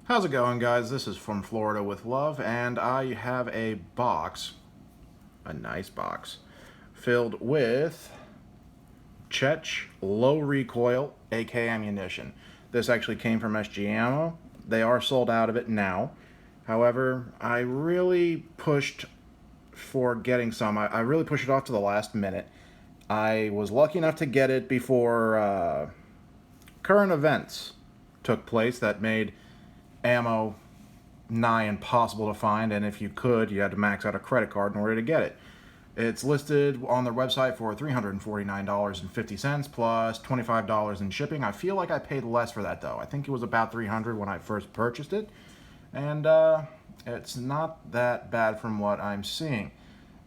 How's it going, guys? This is from Florida with Love, and I have a box, a nice box, filled with Czech low recoil AK ammunition. This actually came from Sgammo. They are sold out of it now. However, I really pushed for getting some. I really pushed it off to the last minute. I was lucky enough to get it before current events took place that made ammo nigh impossible to find, and if you could, you had to max out a credit card in order to get it. It's listed on their website for $349.50 plus $25 in shipping. I feel like I paid less for that though. I think it was about $300 when I first purchased it, and it's not that bad from what I'm seeing.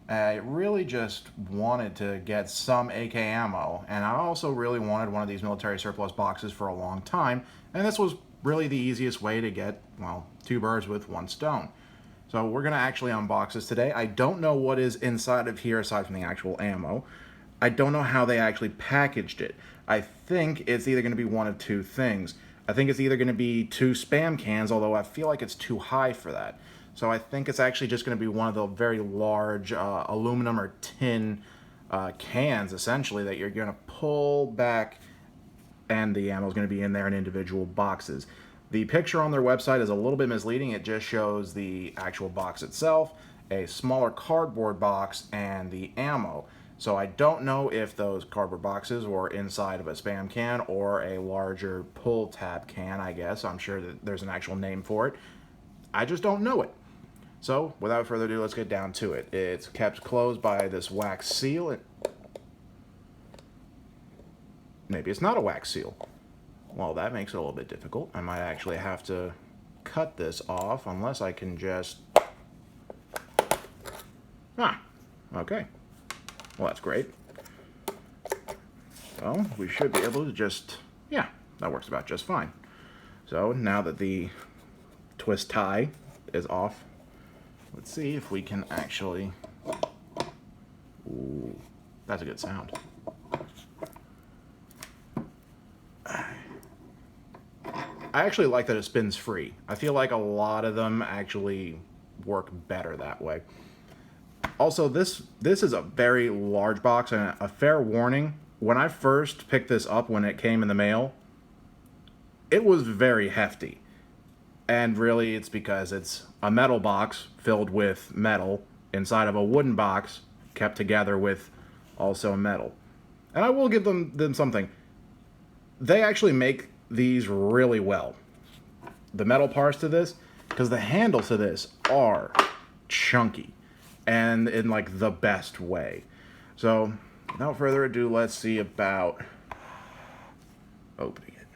I really just wanted to get some AK ammo, and I also really wanted one of these military surplus boxes for a long time, and this was really the easiest way to get, well, two birds with one stone. So we're going to actually unbox this today. I don't know what is inside of here aside from the actual ammo. I don't know how they actually packaged it. I think it's either going to be one of two things. I think it's either going to be 2 Spam cans, although I feel like it's too high for that. So I think it's actually just going to be one of the very large aluminum or tin cans, essentially, that you're going to pull back, and the ammo is going to be in there in individual boxes. The picture on their website is a little bit misleading. It just shows the actual box itself, a smaller cardboard box, and the ammo. So I don't know if those cardboard boxes were inside of a Spam can or a larger pull tab can, I guess. I'm sure that there's an actual name for it. I just don't know it. So without further ado, let's get down to it. It's kept closed by this wax seal. Maybe it's not a wax seal. Well, that makes it a little bit difficult. I might actually have to cut this off unless I can just... Okay. Well, that's great. So, we should be able to just... Yeah, that works about just fine. So, now that the twist tie is off, let's see if we can actually... Ooh, that's a good sound. I actually like that it spins free. I feel like a lot of them actually work better that way. Also, this is a very large box, and a fair warning, when I first picked this up when it came in the mail, it was very hefty. And really, it's because it's a metal box filled with metal inside of a wooden box kept together with also metal. And I will give them something. They actually make these really well. The metal parts to this, because the handles to this are chunky and in like the best way. So without further ado, let's see about opening it.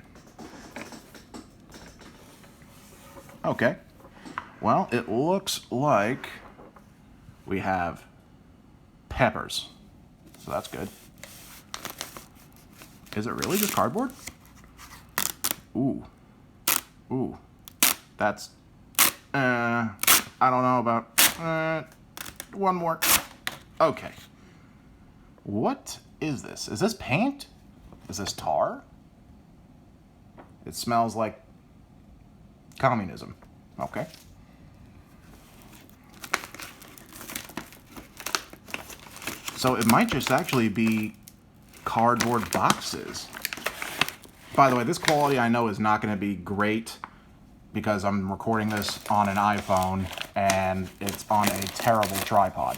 Okay, well, it looks like we have peppers, so that's good. Is it really just cardboard? Ooh. Ooh. That's... I don't know about... one more. Okay. What is this? Is this paint? Is this tar? It smells like communism. Okay. So it might just actually be cardboard boxes. By the way, this quality I know is not going to be great because I'm recording this on an iPhone and it's on a terrible tripod.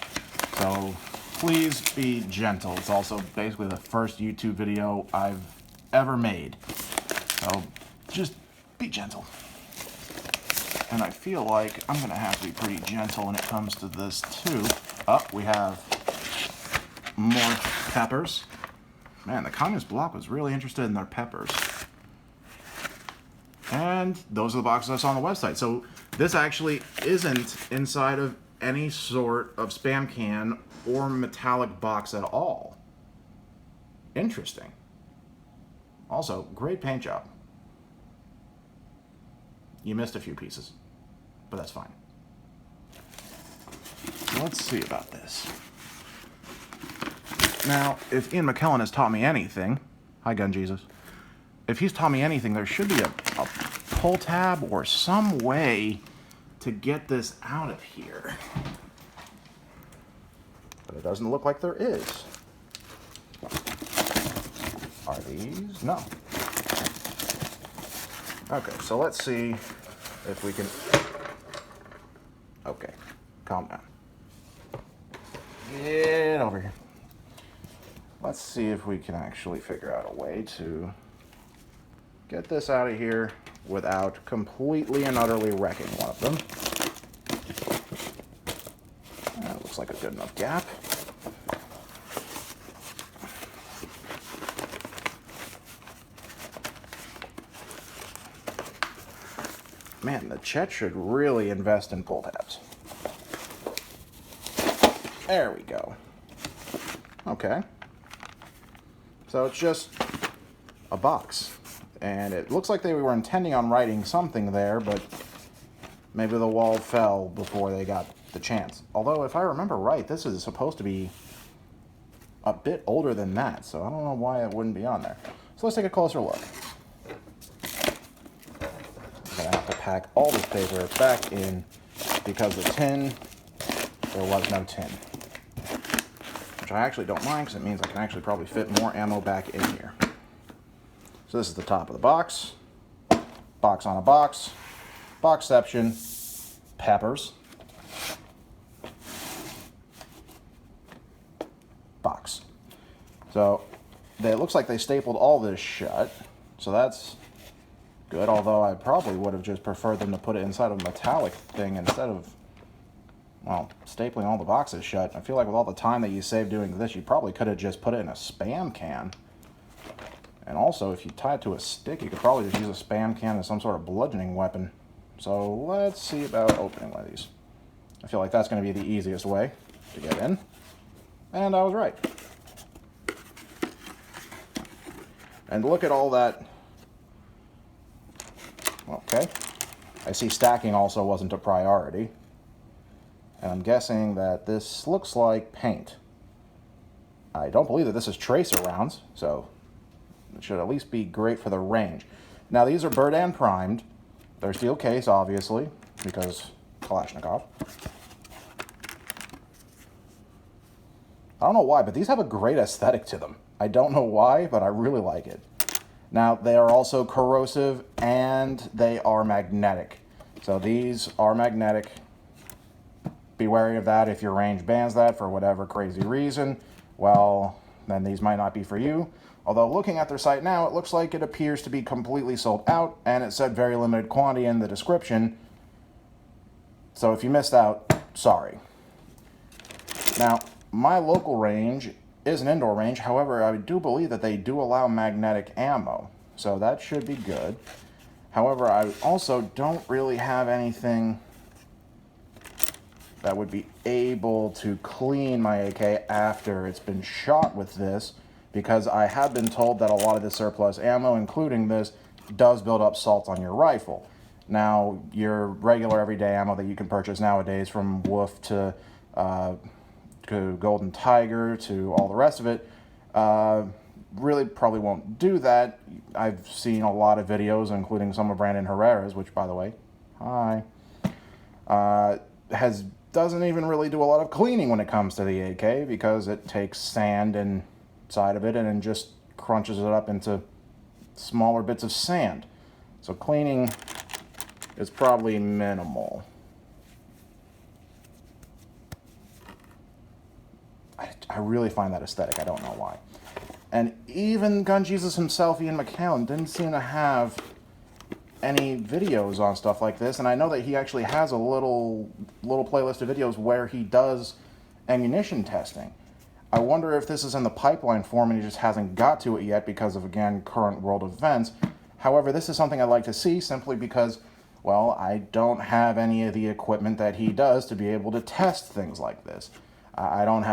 So please be gentle. It's also basically the first YouTube video I've ever made. So just be gentle. And I feel like I'm going to have to be pretty gentle when it comes to this too. Oh, we have more peppers. Man, the Communist Bloc was really interested in their peppers. And those are the boxes I saw on the website. So this actually isn't inside of any sort of Spam can or metallic box at all. Interesting. Also, great paint job. You missed a few pieces, but that's fine. So let's see about this. Now, if Ian McKellen has taught me anything, hi Gun Jesus, if he's taught me anything, there should be a pull tab or some way to get this out of here. But it doesn't look like there is. Are these? No. Okay, so let's see if we can... Okay, calm down. Get over here. Let's see if we can actually figure out a way to get this out of here without completely and utterly wrecking one of them. That looks like a good enough gap. Man, the Czech should really invest in pull tabs. There we go. Okay. So it's just a box. And it looks like they were intending on writing something there, but maybe the wall fell before they got the chance. Although, if I remember right, this is supposed to be a bit older than that, so I don't know why it wouldn't be on there. So let's take a closer look. I'm gonna have to pack all this paper back in because the tin, there was no tin. Which I actually don't mind because it means I can actually probably fit more ammo back in here. So this is the top of the box. Box on a box. Boxception. Peppers. Box. So it looks like they stapled all this shut. So that's good, although I probably would have just preferred them to put it inside of a metallic thing instead of, well, stapling all the boxes shut. I feel like with all the time that you saved doing this, you probably could have just put it in a Spam can. And also, if you tie it to a stick, you could probably just use a Spam can as some sort of bludgeoning weapon. So let's see about opening one of these. I feel like that's going to be the easiest way to get in. And I was right. And look at all that. Okay. I see stacking also wasn't a priority. And I'm guessing that this looks like paint. I don't believe that this is tracer rounds, so it should at least be great for the range. Now, these are Berdan primed. They're steel case, obviously, because Kalashnikov. I don't know why, but these have a great aesthetic to them. I don't know why, but I really like it. Now, they are also corrosive, and they are magnetic. So these are magnetic. Be wary of that if your range bans that for whatever crazy reason. Well, then these might not be for you. Although looking at their site now, it looks like it appears to be completely sold out, and it said very limited quantity in the description. So if you missed out, sorry. Now, my local range is an indoor range. However, I do believe that they do allow magnetic ammo, so that should be good. However, I also don't really have anything that would be able to clean my AK after it's been shot with this, because I have been told that a lot of the surplus ammo, including this, does build up salt on your rifle. Now, your regular everyday ammo that you can purchase nowadays, from Wolf to Golden Tiger to all the rest of it, really probably won't do that. I've seen a lot of videos, including some of Brandon Herrera's, which, by the way, hi, doesn't even really do a lot of cleaning when it comes to the AK, because it takes sand inside of it and then just crunches it up into smaller bits of sand. So cleaning is probably minimal. I really find that aesthetic. I don't know why. And even Gun Jesus himself, Ian McCallum, didn't seem to have any videos on stuff like this, and I know that he actually has a little playlist of videos where he does ammunition testing. I wonder if this is in the pipeline form and he just hasn't got to it yet because of, again, current world events. However, this is something I'd like to see, simply because, well, I don't have any of the equipment that he does to be able to test things like this. I don't have